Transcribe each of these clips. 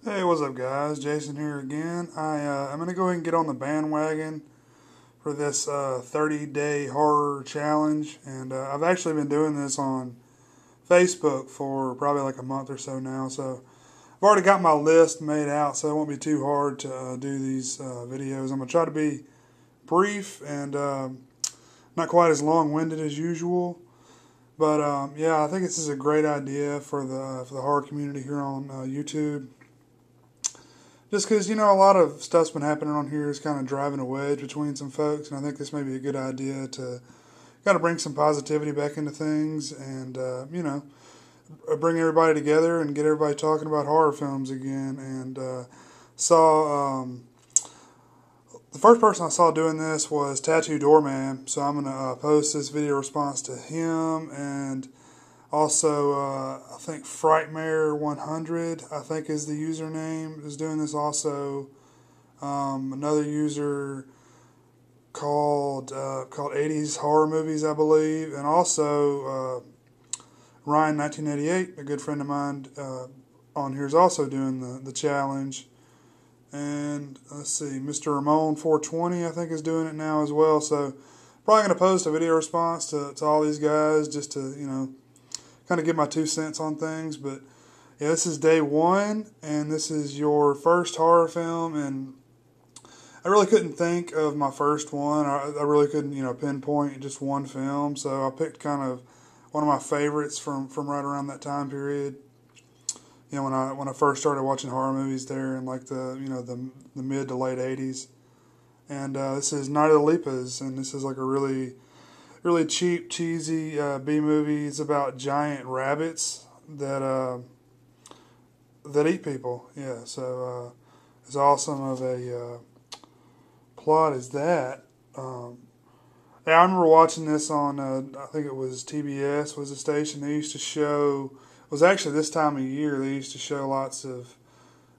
Hey, what's up guys? Jason here again. I'm going to go ahead and get on the bandwagon for this 30-day horror challenge. And I've actually been doing this on Facebook for probably like a month or so now. So I've already got my list made out, so it won't be too hard to do these videos. I'm going to try to be brief and not quite as long-winded as usual. But yeah, I think this is a great idea for the horror community here on YouTube. Just because, a lot of stuff's been happening on here is kind of driving a wedge between some folks, and I think this may be a good idea to kind of bring some positivity back into things and, bring everybody together and get everybody talking about horror films again. And saw, the first person I saw doing this was Tattoo Doorman, so I'm going to post this video response to him, and also, I think Frightmare100, I think is the username, is doing this also. Another user called 80s Horror Movies, I believe. And also, Ryan1988, a good friend of mine on here, is also doing the challenge. And let's see, Mr. Ramon420, I think, is doing it now as well. So, probably going to post a video response to all these guys just to, kind of give my 2 cents on things. But yeah, this is day one, and this is your first horror film, and I really couldn't think of my first one. I really couldn't, pinpoint just one film, so I picked kind of one of my favorites from right around that time period. When I first started watching horror movies there in like the mid to late 80s. And this is Night of the Lepus, and this is like a really cheap, cheesy B movie. It's about giant rabbits that eat people. Yeah, so as awesome of a plot as that. Yeah, I remember watching this on, I think it was TBS was the station. They used to show, it was actually this time of year, they used to show lots of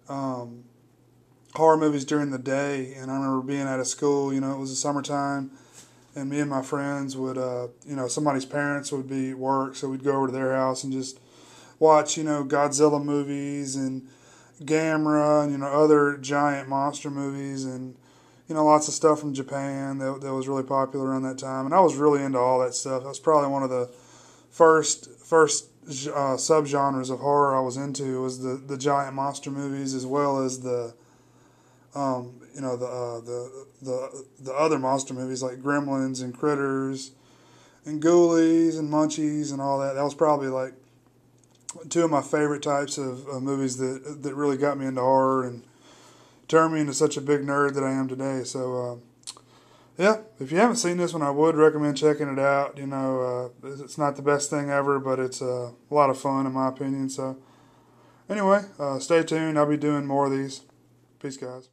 horror movies during the day. And I remember being at a school, it was the summertime, and me and my friends would, somebody's parents would be at work, so we'd go over to their house and just watch, Godzilla movies and Gamera and, other giant monster movies and, lots of stuff from Japan that was really popular around that time. And I was really into all that stuff. That was probably one of the first subgenres of horror I was into, was the giant monster movies, as well as the other monster movies like Gremlins and Critters and Ghoulies and Munchies and all that. That was probably like two of my favorite types of movies that really got me into horror and turned me into such a big nerd that I am today. So yeah, if you haven't seen this one, I would recommend checking it out. It's not the best thing ever, but it's a lot of fun in my opinion. So anyway, stay tuned. I'll be doing more of these. Peace, guys.